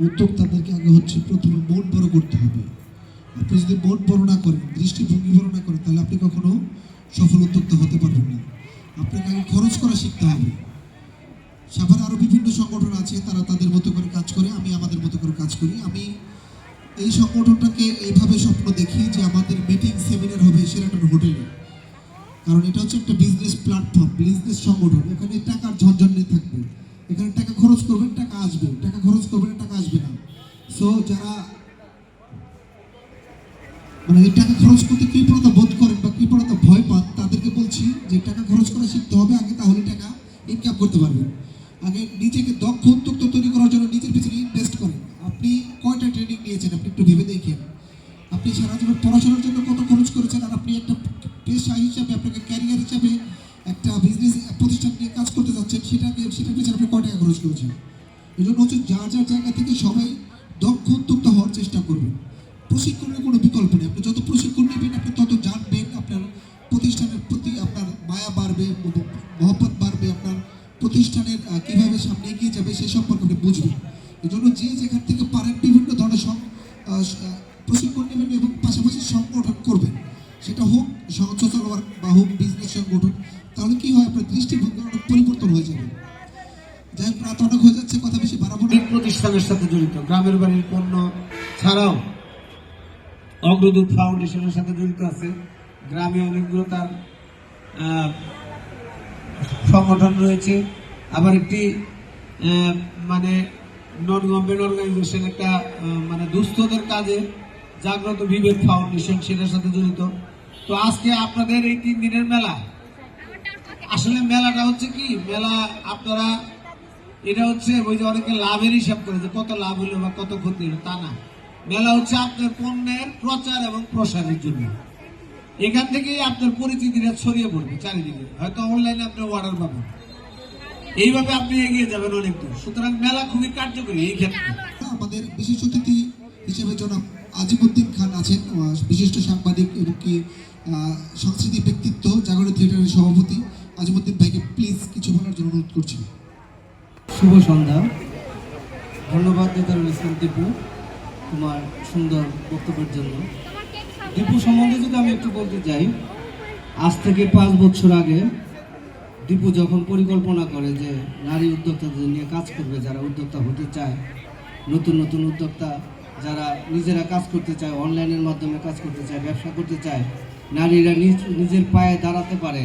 উদ্যোক্তাদেরকে আগে হচ্ছে প্রথমে মন বড় করতে হবে। আপনি যদি মন বড় না করেন, দৃষ্টিভঙ্গি বড় না করেন, তাহলে আপনি কখনো সফল উদ্যোক্তা হতে পারবেন না। আপনাকে আগে খরচ করা শিখতে হবে। সাভারে আরও বিভিন্ন সংগঠন আছে, তারা তাদের মতো করে কাজ করে, আমি আমাদের মতো করে কাজ করি। আমি এই সংগঠনটাকে এইভাবে স্বপ্ন দেখি যে আমাদের মিটিং সেমিনার হবে শেরাটন হোটেলে। কারণ এটা হচ্ছে একটা বিজনেস প্ল্যাটফর্ম, বিজনেস সংগঠন। এখানে টাকার ঝঞ্ঝট নেই থাকবে। এখানে টাকা খরচ করবেন, টাকা আসবে, টাকা খরচ করবেন, টাকা আসবে না। সো যারা মানে এই টাকা খরচ করতে কৃপণতা বোধ করেন বা কৃপণতা ভয় পান, তাদেরকে বলছি যে টাকা খরচ করা শিখতে হবে আগে, তাহলে টাকা ইনকাম করতে পারবেন। আগে নিজেকে দক্ষ উদ্যোক্তা তৈরি করার জন্য নিজের পিছনে ইনভেস্ট করেন। আপনি কয়টা ট্রেনিং নিয়েছেন আপনি একটু ভেবে দেখেন। আপনি সারা জীবন পড়াশোনার জন্য কত খরচ করেছেন, আর আপনি একটা পেশা হিসাবে, আপনাকে ক্যারিয়ার হিসাবে একটা বিজনেস প্রতিষ্ঠান নিয়ে কাজ করতে যাচ্ছেন, সেটার পিছনে আপনি কয় টাকা খরচ করেছেন। এই জন্য হচ্ছে যার যার জায়গা থেকে সবাই দক্ষ উদ্যোক্তা হওয়ার চেষ্টা করবেন। প্রশিক্ষণের কোনো বিকল্প নেই। আপনি যত প্রশিক্ষণ নেবেন, আপনি তত জানবেন, আপনার প্রতিষ্ঠানের প্রতি আপনার মায়া বাড়বে, মহব্বত বাড়বে, আপনার প্রতিষ্ঠানের কীভাবে সামনে এগিয়ে যাবে সে সম্পর্কে আপনি বুঝবেন। এই জন্য যে যেখান থেকে পারেন বিভিন্ন ধরনের প্রশিক্ষণ নেবেন এবং পাশাপাশি সংগঠন করবেন। সেটা হোক সোশ্যাল ওয়ার্ক বা হোক বিজনেস সংগঠন। তাহলে কি হয়, আপনার দৃষ্টিভঙ্গি অনেক পরিবর্তন হয়ে যাবে। যাই হোক, রাত অনেক হয়ে যাচ্ছে, কথা বেশি বাড়াবো না। প্রতিষ্ঠানের সাথে জড়িত, গ্রামের বাড়ির পণ্য ছাড়াও অগ্রদূত ফাউন্ডেশনের সাথে জড়িত আছে। গ্রামে অনেকগুলো তার সংগঠন রয়েছে। আবার একটি মানে নন গভর্নমেন্ট অর্গানাইজেশন, একটা মানে দুস্থদের কাজে জাগ্রত বিবেক ফাউন্ডেশন, সেটার সাথে জড়িত। তো আজকে আপনাদের এই 3 দিনের মেলা, আসলে মেলাটা হচ্ছে কি মেলা, আপনারা এটা হচ্ছে ওই যে অনেকে লাভের হিসাব করে যে কত লাভ হলো বা কত ক্ষতি হলো, তা না। মেলা হচ্ছে আপনার পণ্যের প্রচার এবং প্রসারের জন্য। এখান থেকেই আপনার পরিচিতিটা ছড়িয়ে পড়বে চারিদিকে, হয়তো অনলাইনে আপনি অর্ডার পাবেন। এইভাবে আপনি এগিয়ে যাবেন অনেক দূর। সুতরাং মেলা খুবই কার্যকরী এই ক্ষেত্রে। আমাদের বিশেষ অতিথি হিসেবে জনাব আজিমউদ্দিন খান আছেন, বিশিষ্ট সাংবাদিক এবং কি সাংস্কৃতিক ব্যক্তিত্ব, জাগরণ থিয়েটারের সভাপতি। আজিমউদ্দিন ভাইকে প্লিজ কিছু বলার জন্য অনুরোধ করছি। শুভ সন্ধ্যা। ধন্যবাদ দিদারুল ইসলাম দীপু তোমার সুন্দর বক্তব্যের জন্য। দীপু সম্বন্ধে যদি আমি একটু বলতে চাই, আজ থেকে 5 বছর আগে দীপু যখন পরিকল্পনা করে যে নারী উদ্যোক্তাদের নিয়ে কাজ করবে, যারা উদ্যোক্তা হতে চায়, নতুন নতুন উদ্যোক্তা যারা নিজেরা কাজ করতে চায়, অনলাইনের মাধ্যমে কাজ করতে চায়, ব্যবসা করতে চায়, নারীরা নিজের পায়ে দাঁড়াতে পারে,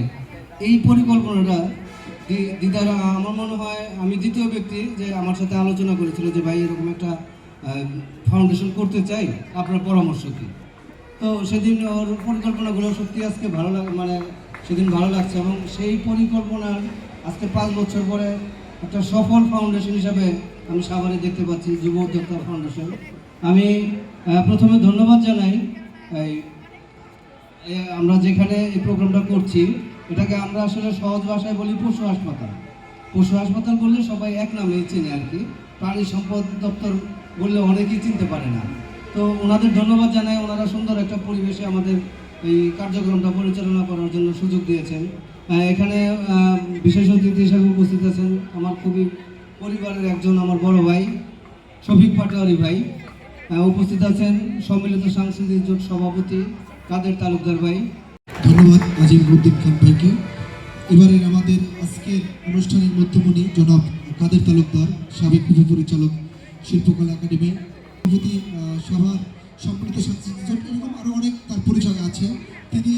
এই পরিকল্পনাটা দিদার আমার মনে হয় আমি দ্বিতীয় ব্যক্তি যে আমার সাথে আলোচনা করেছিল যে ভাই এরকম একটা ফাউন্ডেশন করতে চাই, আপনার পরামর্শ কী। তো সেদিন ওর পরিকল্পনাগুলো সত্যি আজকে ভালো লাগে, মানে সেদিন ভালো লাগছে। এবং সেই পরিকল্পনার আজকে 5 বছর পরে একটা সফল ফাউন্ডেশন হিসাবে আমি সাভারে দেখতে পাচ্ছি, যুব উদ্যোক্তা ফাউন্ডেশন। আমি প্রথমে ধন্যবাদ জানাই আমরা যেখানে এই প্রোগ্রামটা করছি, এটাকে আমরা আসলে সহজ ভাষায় বলি পশু হাসপাতাল। পশু হাসপাতাল বললে সবাই এক নামেই চেনে আর কি, প্রাণী সম্পদ দপ্তর বললে অনেকেই চিনতে পারে না। তো ওনাদের ধন্যবাদ জানাই, ওনারা সুন্দর একটা পরিবেশে আমাদের এই কার্যক্রমটা পরিচালনা করার জন্য সুযোগ দিয়েছেন। এখানে বিশেষ অতিথি হিসাবে উপস্থিত আছেন আমার খুবই পরিবারের একজন আমার বড় ভাই শফিক পাটোয়ারি ভাই। উপস্থিত আছেন সম্মিলিত সাংস্কৃতিক জোট সভাপতি কাদের তালুকদার ভাই। ধন্যবাদ আজিমউদ্দিন খান ভাইকে। এবারের আমাদের আজকের অনুষ্ঠানের মধ্যমণি জনাব কাদের তালুকদার, সাবেক উপপরিচালক শিল্পকলা একাডেমি, সভাপতি সভার সম্মিলিত সাংস্কৃতিক জোট, এরকম আরও অনেক তার পরিচয় আছে। তিনি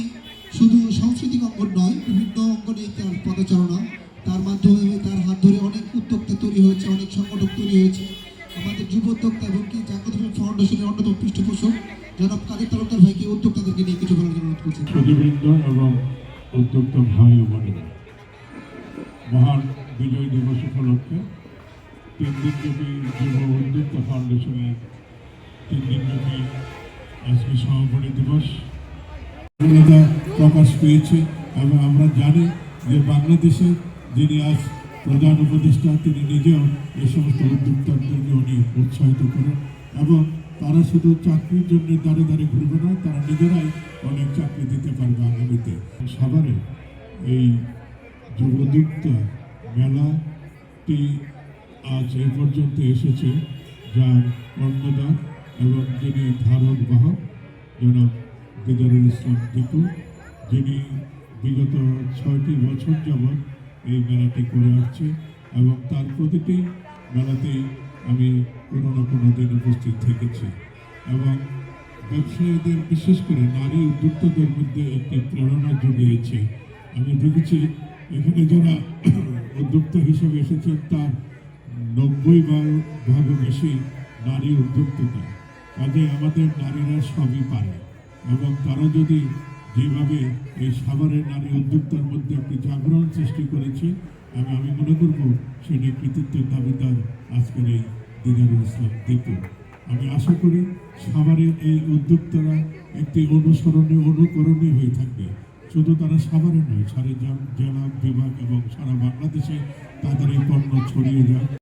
শুধু সাংস্কৃতিক অঙ্গন নয়, বিভিন্ন অঙ্গনে তার পদচারণা, তার মাধ্যমে তার হাত ধরে অনেক উদ্যোক্তা তৈরি হয়েছে, অনেক সংগঠন তৈরি হয়েছে। আমাদের যুব উদ্যোক্তা এবং কি জাগরণ ফাউন্ডেশনের অন্যতম পৃষ্ঠপোষক জনাব কাদের তালুকদার ভাইকে উদ্যোক্তাদেরকে নিয়ে কিছু বলার জন্য অনুরোধ করছি। সুধীবৃন্দ এবং উদ্যোক্তা ভাই ও বোনেরা, মহান বিজয় দিবস উপলক্ষে 3 দিনব্যাপী যুব উদ্যোক্তা ফাউন্ডেশনের 3 দিনব্যাপী আজকে সমাপনী দিবস প্রকাশ পেয়েছে। এবং আমরা জানি যে বাংলাদেশে যিনি আজ প্রধান উপদেষ্টা, তিনি নিজেও এই সমস্ত উদ্যোক্তাদেরকে উনি উৎসাহিত করেন এবং তারা শুধু চাকরির জন্য দাঁড়ে দাঁড়িয়ে ঘুরবে না, তারা নিজেরাই অনেক চাকরি দিতে পারবে আগামীতে। সাভারে এই যুব উদ্যোক্তা মেলাটি আজ এই পর্যন্ত এসেছে যার কর্ণধার এবং যিনি ধারক বাহক জনাব দিদারুল ইসলাম দীপু, যিনি বিগত 6টি বছর যাবৎ এই মেলাটি করে আসছে এবং তার প্রতিটি মেলাতেই আমি কোনো না কোনো দিন উপস্থিত থেকেছি এবং ব্যবসায়ীদের বিশেষ করে নারী উদ্যোক্তাদের মধ্যে একটি প্রেরণা জুগিয়েছে। আমি দেখেছি এখানে যারা উদ্যোক্তা হিসেবে এসেছেন তার 90 ভাগ বেশি নারী উদ্যোক্তা। কাজে আমাদের নারীরা সবই পারে এবং তারা যদি যেভাবে এই সাভারের নারী উদ্যোক্তার মধ্যে একটি জাগরণ সৃষ্টি করেছে, আমি মনে করব সেটি কৃতিত্বের দাবিদার আজকের এই দিদারুল ইসলাম দীপু। আমি আশা করি সাভারের এই উদ্যোক্তারা একটি অনুকরণীয় হয়ে থাকবে। শুধু তারা সাভারে নয়, সারা জেলা বিভাগ এবং সারা বাংলাদেশে তাদের এই পণ্য ছড়িয়ে যায়।